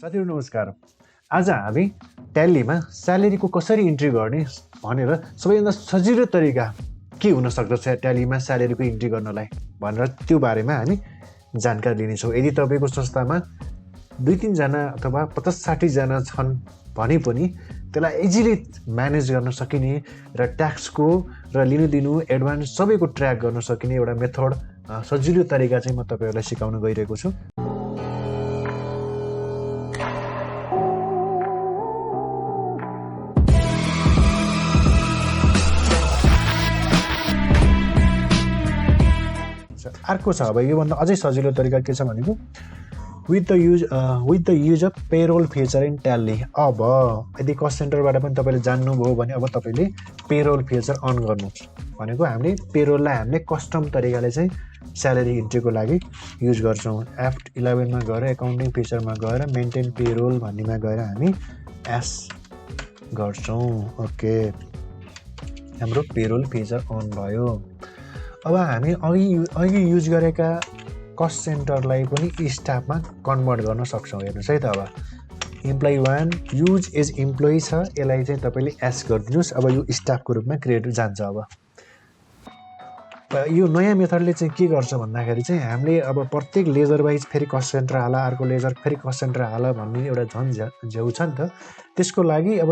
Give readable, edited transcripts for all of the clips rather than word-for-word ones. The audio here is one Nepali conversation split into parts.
साथीहरु नमस्कार। आज हामी ट्यालीमा स्यालेरीको कसरी इन्ट्री गर्ने भनेर सबैभन्दा सजिलो तरिका के हुन सक्दछ ट्यालीमा स्यालेरीको इन्ट्री गर्नलाई भनेर त्यो बारेमा हामी जानकारी लिनेछौँ। यदि तपाईको संस्थामा 2-3 जना अथवा 50-60 जना छन् भने पनि त्यसलाई इजिली म्यानेज गर्न सकिने र ट्याक्सको र लिनु दिनु एडभान्स सबैको ट्र्याक गर्न सकिने एउटा मेथड सजिलो तरिका चाहिँ म तपाईहरुलाई सिकाउन गइरहेको छु। अर्को छ अब योभन्दा अझै सजिलो तरिका के छ भनेको with the use of payroll feature in tally. अब यदि कस्ट सेन्टरबाट पनि तपाईले जान्नुभयो भने अब तपाईले पेरोल फिचर अन गर्नुहोस् भनेको हामीले पेरोललाई हामीले कस्टम तरिकाले चाहिँ स्यालेरी इन्ट्रीको लागि युज गर्छौँ। F11 मा गएर एकाउन्टिङ फिचरमा गएर मेन्टेन पेरोल भन्नेमा गएर हामी एस गर्छौँ। ओके, हाम्रो पेरोल फिचर अन भयो। अब हामी अघि युज गरेका कस्ट सेन्टरलाई पनि स्टाफमा कन्भर्ट गर्न सक्छौँ। हेर्नुहोस् है त, अब इम्प्लोइ 1 युज एज इम्प्लोइ छ, यसलाई चाहिँ तपाईँले एस गरिदिनुहोस्। अब यो स्टाफको रूपमा क्रिएट जान्छ। अब यो नयाँ मेथडले चाहिँ के गर्छ भन्दाखेरि चाहिँ हामीले अब प्रत्येक लेजर वाइज फेरि कस्ट सेन्टर हाल, अर्को लेजर फेरि कस्ट सेन्टर हाल भन्ने एउटा झ्याउ छ नि त। त्यसको लागि अब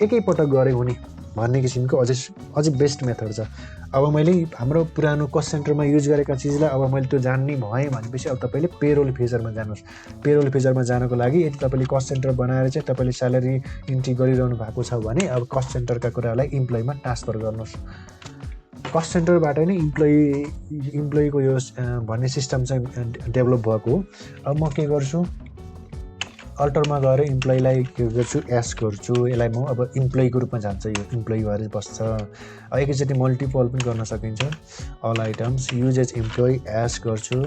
एकैपटक गरे हुने भन्ने किसिमको अझै बेस्ट मेथड छ। अब मैले हाम्रो पुरानो कस्ट सेन्टरमा युज गरेका चिजलाई अब मैले त्यो जान्ने भएँ भनेपछि अब तपाईँले पेरोल फिचरमा जानुहोस्। पेरोल फिचरमा जानको लागि यदि तपाईँले कस्ट सेन्टर बनाएर चाहिँ तपाईँले स्यालेरी इन्ट्री गरिरहनु भएको छ भने अब कस्ट सेन्टरका कुरालाई इम्प्लोइमा ट्रान्सफर गर्नुहोस्। कस्ट सेन्टरबाट नै इम्प्लोइको यो भन्ने सिस्टम चाहिँ डेभलप भएको हो। अब म के गर्छु, अल्टरमा गएर इम्प्लोइलाई के गर्छु, एस गर्छु। यसलाई म अब इम्प्लोइको रूपमा जान्छ, यो इम्प्लोइ भएर बस्छ। अब एकैचोटि मल्टिपल पनि गर्न सकिन्छ। All items use as employee एस गर्छु,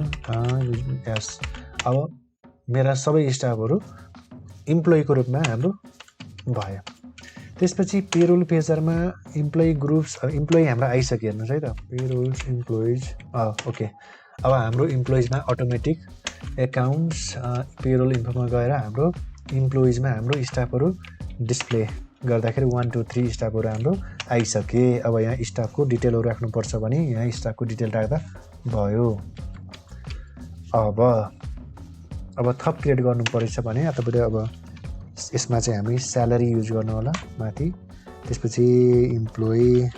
एस। अब मेरा सबै स्टाफहरू इम्प्लोइको रूपमा हाम्रो भयो। त्यसपछि पेरोल फिचरमा इम्प्लोइ ग्रुप्स, इम्प्लोइ हाम्रो आइसक्यो। हेर्नुहोस् है त, पेरोल्स इम्प्लोइज। ओके, अब हाम्रो इम्प्लोइजमा अटोमेटिक एकाउन्ट्स पेरोल इन्फोमा गएर हाम्रो इम्प्लोइजमा हाम्रो स्टाफहरू डिस्प्ले गर्दाखेरि 1 2 3 स्टाफहरू हाम्रो आइसके। अब यहाँ स्टाफको डिटेलहरू राख्नुपर्छ भने यहाँ स्टाफको डिटेल राख्दा भयो। अब थप क्रिएट गर्नु परेछ भने तपाईँले अब यसमा चाहिँ हामी स्यालेरी युज गर्नु होला माथि। त्यसपछि इम्प्लोइ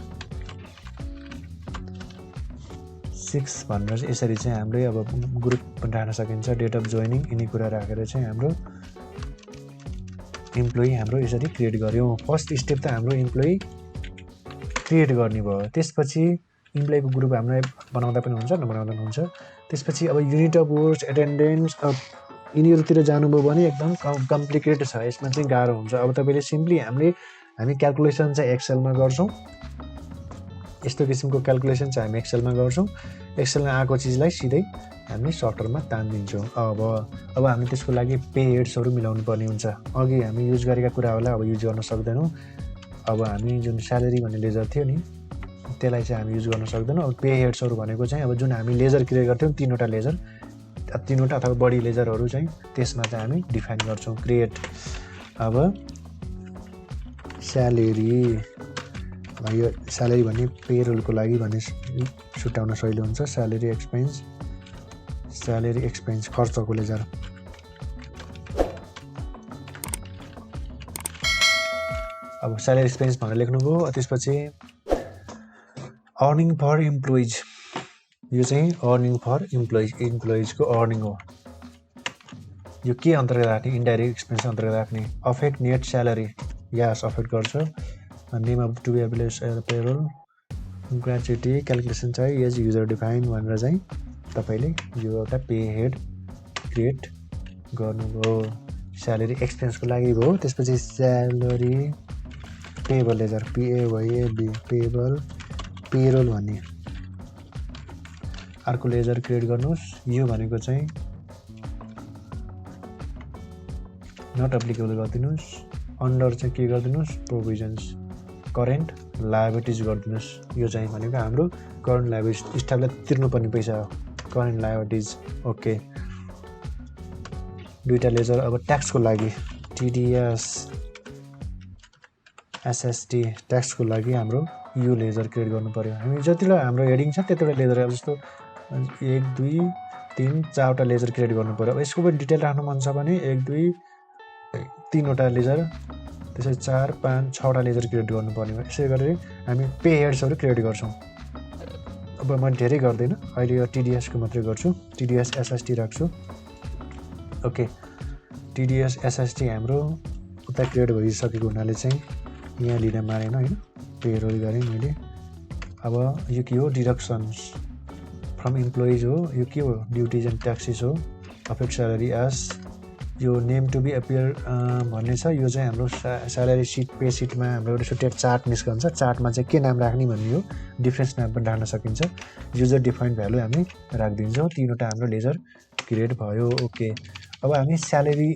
6 भनेर यसरी चाहिँ हामीले अब ग्रुप पनि राख्न सकिन्छ। डेट अफ जोइनिङ यिनी कुरा राखेर चाहिँ हाम्रो इम्प्लोइ हाम्रो यसरी क्रिएट गऱ्यौँ। फर्स्ट स्टेप त हाम्रो इम्प्लोइ क्रिएट गर्ने भयो। त्यसपछि इम्प्लोइको ग्रुप हामीलाई बनाउँदा पनि हुन्छ, नबनाउँदा पनि हुन्छ। त्यसपछि अब युनिट अफ वर्क, एटेन्डेन्स, अब यिनीहरूतिर जानुभयो भने एकदम कम्प्लिकेटेड छ, यसमा चाहिँ गाह्रो हुन्छ। अब तपाईँले सिम्पली हामी क्यालकुलेसन चाहिँ एक्सेलमा गर्छौँ। यस्तो किसिमको क्यालकुलेसन चाहिँ हामी एक्सेलमा गर्छौँ। एक्सेलमा आएको चिजलाई सिधै हामी सफ्टवेयरमा तानिदिन्छौँ। अब हामी त्यसको लागि पे हेड्सहरू मिलाउनु पर्ने हुन्छ। अघि हामी युज गरेका कुराहरूलाई अब युज गर्न सक्दैनौँ। अब हामी जुन स्यालेरी भन्ने लेजर थियो नि त्यसलाई चाहिँ हामी युज गर्न सक्दैनौँ। अब पे हेड्सहरू भनेको चाहिँ अब जुन हामी लेजर क्रिएट गर्थ्यौँ 3वटा लेजर, 3वटा अथवा बढी लेजरहरू चाहिँ त्यसमा चाहिँ हामी डिफाइन गर्छौँ। क्रिएट अब स्यालेरी, यो स्यालेरी भन्ने पेरोलको लागि भन्ने छुट्याउन सजिलो हुन्छ। स्यालेरी एक्सपेन्स खर्चको लेजर। अब स्यालेरी एक्सपेन्स भनेर लेख्नुभयो। त्यसपछि अर्निङ फर इम्प्लोइज, यो चाहिँ अर्निङ फर इम्प्लोइजको अर्निङ हो। यो के अन्तर्गत राख्ने, इन्डाइरेक्ट एक्सपेन्स अन्तर्गत राख्ने। अफेक्ट नेट स्यालेरी, यस अफेक्ट गर्छ। Name of to be applied payroll, gratuity calculation चाहिँ एज युजर डिफाइन भनेर चाहिँ तपाईँले यो एउटा पे हेड क्रिएट गर्नुभयो। स्यालेरी एक्सपेन्सको लागि भयो। त्यसपछि salary payable ledger, PAYAB payable payroll भन्ने अर्को लेजर क्रिएट गर्नुहोस्। यो भनेको चाहिँ नट एप्लिकेबल गरिदिनुहोस्। अन्डर चाहिँ के गरिदिनुहोस्, प्रोभिजन्स करेन्ट लायबिलिटिज गरिदिनुहोस्। यो चाहिँ भनेको हाम्रो करेन्ट लायबिलिटिज, स्टाफलाई तिर्नुपर्ने पैसा हो, करेन्ट लायबिलिटिज। ओके, दुईटा लेजर। अब ट्याक्सको लागि TDS SST ट्याक्सको लागि हाम्रो यो लेजर क्रिएट गर्नु पर्यो। हामी जतिवटा हाम्रो हेडिङ छ त्यतिवटा लेजर, अब जस्तो 1 2 3 4वटा लेजर क्रिएट गर्नु पर्यो। अब यसको पनि डिटेल राख्नु मन छ भने 1 2 3वटा लेजर, त्यसै 4 5 6वटा लेजर क्रिएट गर्नुपर्ने हो। यसै गरी हामी पे हेड्सहरू क्रिएट गर्छौँ। अब म धेरै गर्दैन, अहिले यो TDS को मात्रै गर्छु। TDS SST राख्छु। ओके, TDS SST हाम्रो उता क्रिएट भइसकेको हुनाले चाहिँ यहाँ लिन मानेन हैन, पेरोल गरेँ मैले। अब यो के हो, डिडक्सन्स फ्रम इम्प्लोइज हो। यो के हो, ड्युटिज एन्ड ट्याक्सेस हो। अफेक्ट स्यालेरी एज, यो नेम टु बी एपियर भन्ने छ। यो चाहिँ हाम्रो स्यालेरी सिट पे सिटमा हाम्रो एउटा छुट्टै चार्ट निस्कन्छ। चार्टमा चाहिँ के नाम राख्ने भन्ने हो, डिफ्रेन्स नाम पनि राख्न सकिन्छ। युजर डिफाइन्ड भ्यालु हामी राखिदिन्छौँ। 3वटा हाम्रो लेजर क्रिएट भयो। ओके, अब हामी स्यालेरी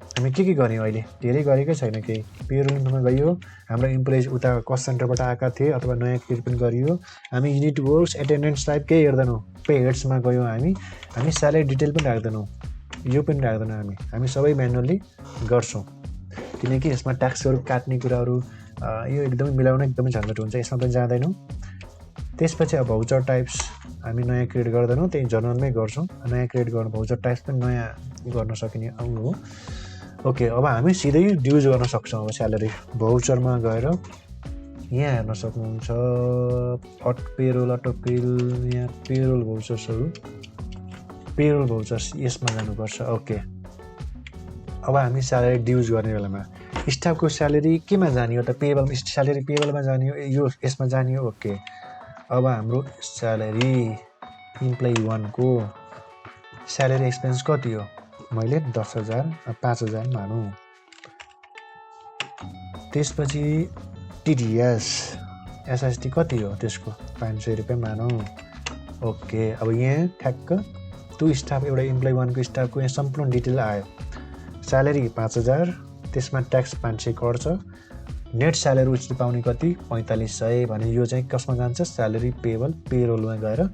हामी के गऱ्यौँ, अहिले धेरै गरेकै छैन केही। पेरोलमा गयो, हाम्रो इम्प्लोइज उता कस्ट सेन्टरबाट आएका थिए अथवा नयाँ क्रिएट पनि गरियो। हामी युनिट वर्क्स एटेन्डेन्स टाइप केही हेर्दैनौँ। पे हेड्समा गयौँ, हामी स्यालेरी डिटेल पनि राख्दैनौँ, यो पनि राख्दैनौँ। हामी सबै म्यानुअली गर्छौँ, किनकि यसमा ट्याक्सहरू काट्ने कुराहरू यो एकदमै मिलाउन एकदमै झन्झट हुन्छ, यसमा पनि जाँदैनौँ। त्यसपछि अब भाउचर टाइप्स हामी नयाँ क्रिएट गर्दैनौँ, त्यही जनरलमै गर्छौँ। नयाँ क्रिएट गर्नु भाउचर टाइप्स पनि नयाँ गर्न सकिने हो। ओके, अब हामी सिधै ड्युज गर्न सक्छौँ। अब स्यालेरी भाउचरमा गएर यहाँ हेर्न सक्नुहुन्छ, पेरोल अटो पेरोल, यहाँ पेरोल भाउचर्सहरू, पेरोल भाउचर्स यसमा जानुपर्छ। ओके, अब हामी स्यालेरी ड्युज गर्ने बेलामा स्टाफको स्यालेरी केमा जाने हो त, पेबल स्यालेरी पेबलमा जाने हो, यो यसमा जाने हो। ओके, अब हाम्रो स्यालेरी इम्प्लोइ 1 को स्यालेरी एक्सपेन्स कति हो, मैले 10,000 5,000 मानौँ। त्यसपछि TDS SST कति हो, त्यसको 500 रुपियाँ मानौँ। ओके, अब यहाँ ठ्याक्क त्यो स्टाफ एउटा इम्प्लोइ 1 को स्टाफको यहाँ सम्पूर्ण डिटेल आयो। स्यालेरी 5,000, त्यसमा ट्याक्स 500 कट्छ। नेट स्यालेरी उसले पाउने कति, 4500 भने यो चाहिँ कसमा जान्छ, स्यालेरी पेबल पेरोलमा गएर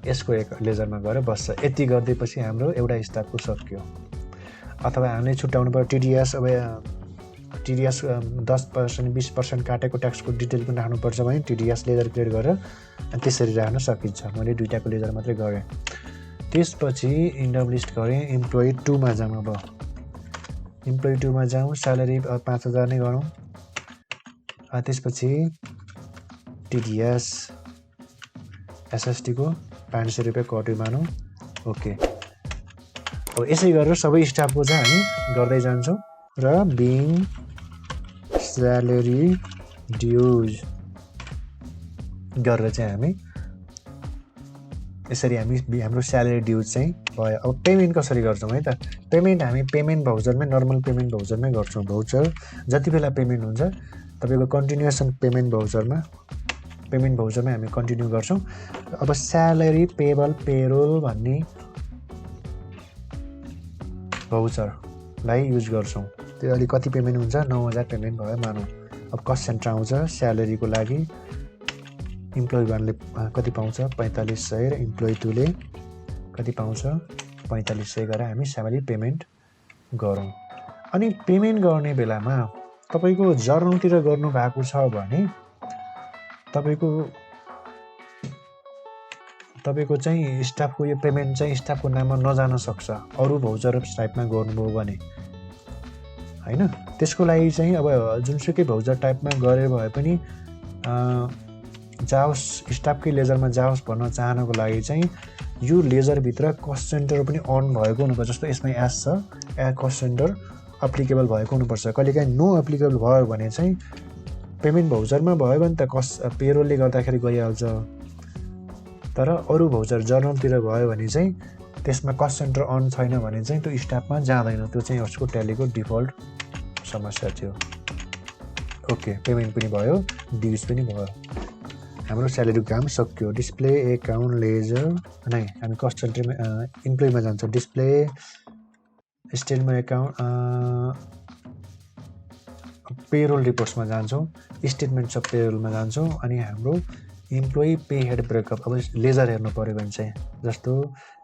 यसको एक लेजरमा गएर बस्छ। यति गरिदिएपछि हाम्रो एउटा स्टाफको सक्यो। अथवा हामीले छुट्याउनु पर्यो TDS। अब TDS 10% 20% काटेको ट्याक्सको डिटेल पनि राख्नुपर्छ भने TDS लेजर क्रिएट गरेर त्यसरी राख्न सकिन्छ। मैले 2टाको लेजर मात्रै गरेँ। त्यसपछि इन्डम लिस्ट गरेँ। इम्प्लोइ 2 मा जाउँ। अब इम्प्लोइ 2 मा जाउँ, स्यालेरी 5,000 नै गरौँ। त्यसपछि TDS SST को 500 रुपियाँ कट्यो मानौँ। ओके, अब यसै गरेर सबै स्टाफको चाहिँ हामी गर्दै जान्छौँ र बिङ स्यालेरी ड्युज गरेर चाहिँ हामी यसरी हाम्रो स्यालेरी ड्युज चाहिँ भयो। अब पेमेन्ट कसरी गर्छौँ है त, पेमेन्ट हामी पेमेन्ट भाउचरमै, नर्मल पेमेन्ट भाउचरमै गर्छौँ। भाउचर जति बेला पेमेन्ट हुन्छ तपाईँको कन्टिन्युएसन पेमेन्ट भाउचरमा हामी कन्टिन्यू गर्छौँ। अब स्यालेरी पेबल पेरोल भन्ने भाउचरलाई युज गर्छौँ। त्यो अहिले कति पेमेन्ट हुन्छ, 9,000 पेमेन्ट भयो मानौँ। अब कस्ट सेन्टर आउँछ स्यालेरीको लागि, इम्प्लोइ 1ले कति पाउँछ, 4500 र इम्प्लोइ 2ले कति पाउँछ, 4500 गरेर हामी स्यालेरी पेमेन्ट गरौँ। अनि पेमेन्ट गर्ने बेलामा तपाईँको जर्नलतिर गर्नुभएको छ भने तपाईँको चाहिँ स्टाफको यो पेमेन्ट चाहिँ स्टाफको नाममा नजान सक्छ, अरू भाउचर टाइपमा गर्नुभयो भने हैन। त्यसको लागि चाहिँ अब जुनसुकै भाउचर टाइपमा गरे भए पनि जाओस्, स्टाफकै लेजरमा जाओस् भन्न चाहनको लागि चाहिँ यो लेजरभित्र कस्ट सेन्टर पनि अन भएको हुनुपर्छ। जस्तो यसमा एस छ, कस्ट सेन्टर एप्लिकेबल भएको हुनुपर्छ। कहिलेकाहीँ नो एप्लिकेबल भयो भने चाहिँ पेमेन्ट भाउचरमा भयो भने त कस्ट पेरोलले गर्दाखेरि गइहाल्छ, तर अरू भाउचर जर्नलतिर भयो भने चाहिँ त्यसमा कस्ट सेन्टर अन छैन भने चाहिँ त्यो स्टाफमा जाँदैन। त्यो चाहिँ उसको ट्यालीको डिफल्ट समस्या थियो। ओके, पेमेन्ट पनि भयो, ड्युज पनि भयो। हाम्रो स्यालेरीको काम सक्यो। डिस्प्ले एकाउन्ट लेजर नै हामी कस्ट सेन्टरमा इम्प्लोइमा जान्छौँ। डिस्प्ले स्टेटमेन्ट एकाउन्ट पेरोल रिपोर्ट्समा जान्छौँ। स्टेटमेन्ट्स अफ पेरोलमा जान्छौँ। अनि हाम्रो इम्प्लोइ पे हेड ब्रेकअप। अब लेजर हेर्नु पऱ्यो भने चाहिँ जस्तो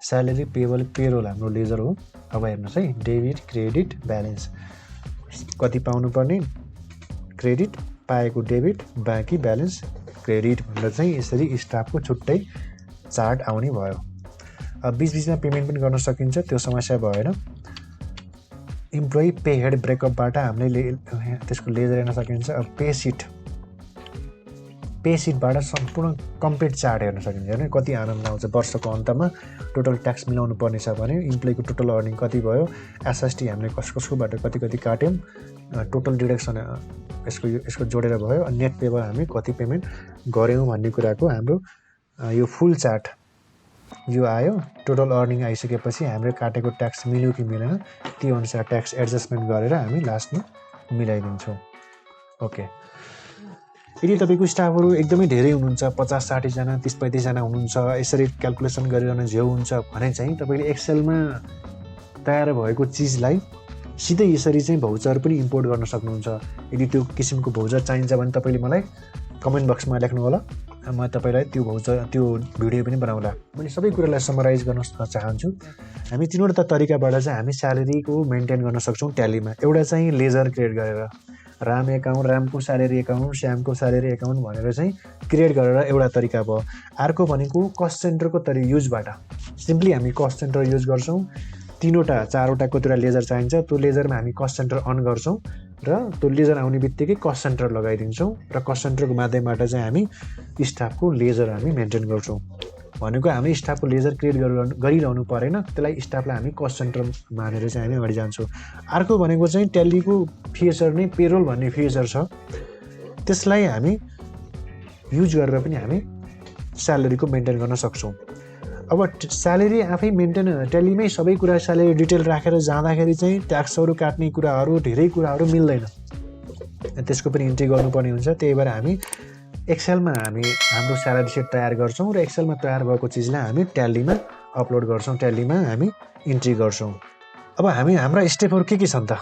स्यालेरी पेबल पेरोल हाम्रो लेजर हो। अब हेर्नुहोस् है, डेबिट क्रेडिट ब्यालेन्स कति पाउनुपर्ने, क्रेडिट पाएको डेबिट, बाँकी ब्यालेन्स क्रेडिट भनेर चाहिँ यसरी स्टाफको छुट्टै चार्ट आउने भयो। अब बिचबिचमा पेमेन्ट पनि गर्न सकिन्छ, त्यो समस्या भएन। इम्प्लोइ पे हेड ब्रेकअपबाट हामीले त्यसको लेजर हेर्न सकिन्छ। अब पे सिटबाट सम्पूर्ण कम्प्लिट चार्ट हेर्न सकिन्छ। हेर्नु कति आनन्द आउँछ। वर्षको अन्तमा टोटल ट्याक्स मिलाउनु पर्ने छ भने इम्प्लोइको टोटल अर्निङ कति भयो, एसएसटी हामीले कसकोबाट कति कति काट्यौँ, टोटल डिडक्सन यसको जोडेर भयो, नेट पेबल हामी कति पेमेन्ट गऱ्यौँ भन्ने कुराको हाम्रो यो फुल चार्ट यो आयो। टोटल अर्निङ आइसकेपछि हामीले काटेको ट्याक्स मिल्यो कि मिलेन त्यो अनुसार ट्याक्स एडजस्टमेन्ट गरेर हामी लास्टमा मिलाइदिन्छौँ। ओके, यदि तपाईँको स्टाफहरू एकदमै धेरै हुनुहुन्छ, 50-60 जना 30-35 जना हुनुहुन्छ, यसरी क्यालकुलेसन गरिरहन झेउ हुन्छ भने चाहिँ तपाईँले एक्सेलमा तयार भएको चिजलाई सिधै यसरी चाहिँ भाउचर पनि इम्पोर्ट गर्न सक्नुहुन्छ। यदि त्यो किसिमको भाउचर चाहिन्छ भने तपाईँले मलाई कमेन्ट बक्समा लेख्नु होला, म तपाईँलाई त्यो भाउचर त्यो भिडियो पनि बनाउँला। मैले सबै कुरालाई समराइज गर्न चाहन्छु। हामी तीनवटा तरिकाबाट चाहिँ हामी स्यालेरीको मेन्टेन गर्न सक्छौँ ट्यालीमा। एउटा चाहिँ लेजर क्रिएट गरेर राम एकाउन्ट, रामको स्यालेरी एकाउन्ट, श्यामको स्यालेरी एकाउन्ट भनेर चाहिँ क्रिएट गरेर एउटा तरिका भयो। अर्को भनेको कस्ट सेन्टरको युजबाट सिम्पली हामी कस्ट सेन्टर युज गर्छौँ। 3-4 कतिवटा लेजर चाहिन्छ, त्यो लेजरमा हामी कस्ट सेन्टर अन गर्छौँ र त्यो लेजर आउने बित्तिकै कस्ट सेन्टर लगाइदिन्छौँ र कस्ट सेन्टरको माध्यमबाट चाहिँ हामी स्टाफको लेजर हामी मेन्टेन गर्छौँ। भनेको हामी स्टाफको लेजर क्रिएट गरिरहनु परेन, त्यसलाई स्टाफलाई हामी कस्ट सेन्टर मानेर चाहिँ हामी अगाडि जान्छौँ। अर्को भनेको चाहिँ ट्यालीको फिचर नै पेरोल भन्ने फिचर छ, त्यसलाई हामी युज गरेर पनि हामी स्यालेरीको मेन्टेन गर्न सक्छौँ। अब स्यालेरी आफै मेन्टेन ट्यालीमै सबै कुरा स्यालेरी डिटेल राखेर जाँदाखेरि चाहिँ ट्याक्सहरू काट्ने कुराहरू धेरै कुराहरू मिल्दैन, त्यसको पनि इन्ट्री गर्नुपर्ने हुन्छ। त्यही भएर हामी एक्सेलमा हामी हाम्रो स्यालेरी सिट तयार गर्छौँ र एक्सेलमा तयार भएको चिजलाई हामी ट्यालीमा अपलोड गर्छौँ, ट्यालीमा हामी इन्ट्री गर्छौँ। अब हाम्रा स्टेपहरू के छन् त?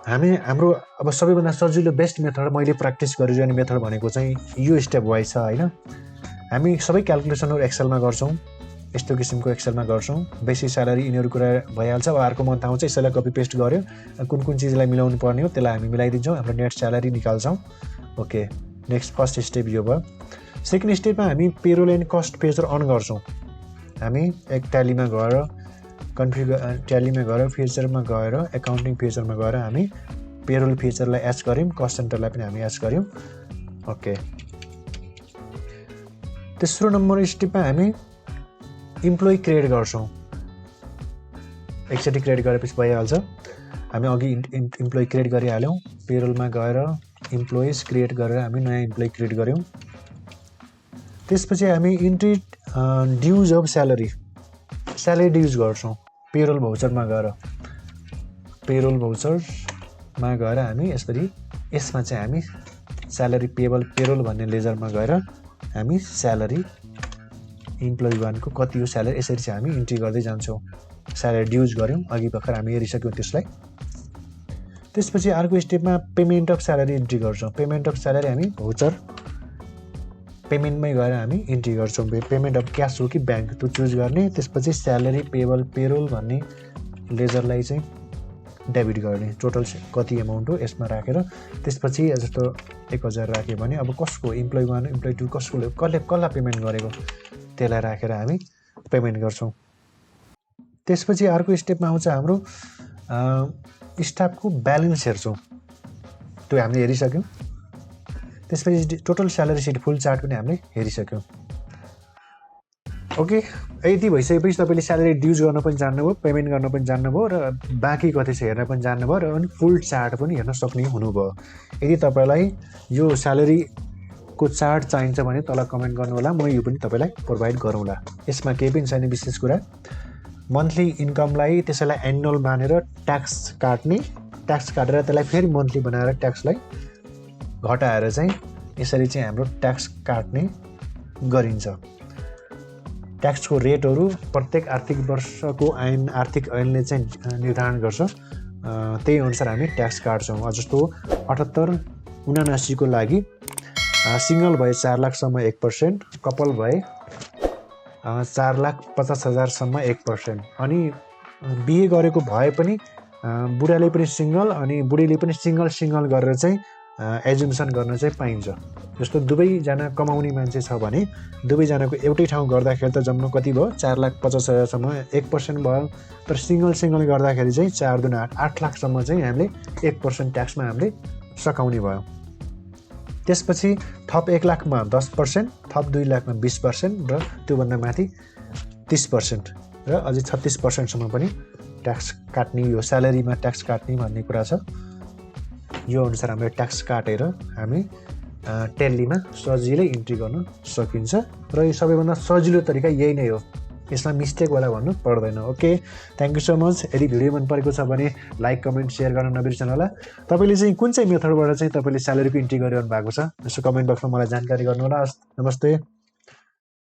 हाम्रो अब सबैभन्दा सजिलो बेस्ट मेथड मैले प्र्याक्टिस गरिरहने मेथड भनेको चाहिँ यो स्टेप वाइज छ होइन। हामी सबै क्यालकुलेसनहरू एक्सेलमा गर्छौँ, यस्तो किसिमको एक्सेलमा गर्छौँ। बेसी स्यालेरी यिनीहरू कुरा भइहाल्छ। अब अर्को मन्थ आउँछ, यसैलाई कपी पेस्ट गऱ्यो, कुन कुन चिजलाई मिलाउनु पर्ने हो त्यसलाई हामी मिलाइदिन्छौँ, हाम्रो नेट स्यालेरी निकाल्छौँ। ओके, नेक्स्ट फर्स्ट स्टेप यो भयो। सेकेन्ड स्टेपमा हामी पेरोल एन्ड कस्ट पेजर अन गर्छौँ। हामी एक ट्यालीमा गएर ट्यालीमा गएर फिचरमा गएर एकाउन्टिङ फिचरमा गएर हामी पेरोल फिचरलाई एच गऱ्यौँ, कस्ट सेन्टरलाई पनि हामी एच गऱ्यौँ। ओके, तेस्रो नम्बर स्टेपमा हामी इम्प्लोइ क्रिएट गर्छौँ। एकचोटि क्रिएट गरेपछि भइहाल्छ। हामी अघि इम्प्लोइ क्रिएट गरिहाल्यौँ, पेरोलमा गएर इम्प्लोइज क्रिएट गरेर हामी नयाँ इम्प्लोइ क्रिएट गऱ्यौँ। त्यसपछि हामी entry dues of salary dues गर्छौँ। पेरोल भाउचरमा गएर हामी यसमा चाहिँ हामी स्यालेरी पेबल पेरोल भन्ने लेजरमा गएर हामी स्यालेरी इम्प्लोइ वानको कति हो स्यालेरी यसरी चाहिँ हामी इन्ट्री गर्दै जान्छौँ। स्यालेरी ड्युज गऱ्यौँ, अघि भर्खर हामी हेरिसक्यौँ त्यसलाई। त्यसपछि अर्को स्टेपमा पेमेन्ट अफ स्यालेरी इन्ट्री गर्छौँ। पेमेन्ट अफ स्यालेरी हामी भाउचर पेमेन्टमै गएर हामी इन्ट्री गर्छौँ। पेमेन्ट अफ क्यास हो कि ब्याङ्क त्यो चुज गर्ने। त्यसपछि स्यालेरी पेबल पेरोल भन्ने लेजरलाई चाहिँ डेबिट गर्ने, टोटल कति एमाउन्ट हो यसमा राखेर। त्यसपछि जस्तो 1000 राख्यो भने अब कसको इम्प्लोइ 1 इम्प्लोइ 2 कसलाई पेमेन्ट गरेको त्यसलाई राखेर हामी पेमेन्ट गर्छौँ। त्यसपछि अर्को स्टेपमा आउँछ हाम्रो स्टाफको ब्यालेन्स हेर्छौँ, त्यो हामीले हेरिसक्यौँ। त्यसपछि टोटल स्यालेरी सिट फुल चार्ट पनि हामीले हेरिसक्यौँ। ओके, यति भइसकेपछि तपाईँले स्यालेरी ड्युज गर्न पनि जान्नुभयो, पेमेन्ट गर्न पनि जान्नुभयो र बाँकी कति छ हेर्न पनि जान्नुभयो र अनि फुल चार्ट पनि हेर्न सक्ने हुनुभयो। यदि तपाईँलाई यो स्यालेरीको चार्ट चाहिन्छ भने तल कमेन्ट गर्नु होला, म यो पनि तपाईँलाई प्रोभाइड गरौँला। यसमा केही पनि छैन विशेष कुरा। मन्थली इन्कमलाई त्यसैलाई एनुअल मानेर ट्याक्स काटेर त्यसलाई फेरि मन्थली बनाएर ट्याक्सलाई घटाएर चाहिँ यसरी चाहिँ हाम्रो ट्याक्स काट्ने गरिन्छ। ट्याक्सको रेटहरू प्रत्येक आर्थिक वर्षको आर्थिक ऐनले चाहिँ निर्धारण गर्छ, त्यही अनुसार हामी ट्याक्स काट्छौँ। जस्तो 78-79 को लागि सिङ्गल भए 4 लाखसम्म 1%, कपल भए 4,50,000 1%। अनि बिहे गरेको भए पनि बुढाले पनि सिङ्गल अनि बुढीले पनि सिङ्गल गरेर चाहिँ एजुम्सन गर्न चाहिँ पाइन्छ। जस्तो दुवैजना कमाउने मान्छे छ भने दुवैजनाको एउटै ठाउँ गर्दाखेरि त जम्मा कति भयो 4,50,000 1% भयो। तर सिङ्गल गर्दाखेरि चाहिँ 4 दुना 8 लाखसम्म चाहिँ हामीले 1% ट्याक्समा हामीले सकाउने भयो। त्यसपछि थप 1 लाखमा 10%, थप 2 लाखमा 20% र त्योभन्दा माथि 30% र अझै 36%सम्म पनि ट्याक्स काट्ने, यो स्यालेरीमा ट्याक्स काट्ने भन्ने कुरा छ। यो अनुसार हामीले ट्याक्स काटेर हामी टेलीमा सजिलै इन्ट्री गर्न सकिन्छ र यो सबैभन्दा सजिलो तरिका यही नै हो, यसमा मिस्टेक होला भन्नु पर्दैन। Okay, thank you so much. यदि भिडियो मन परेको छ भने लाइक कमेन्ट सेयर गर्न नबिर्सनु होला। तपाईँले चाहिँ कुन चाहिँ मेथडबाट चाहिँ तपाईँले स्यालेरीको इन्ट्री गरिरहनु भएको छ यसो कमेन्ट बक्समा मलाई जानकारी गर्नुहोला। नमस्ते।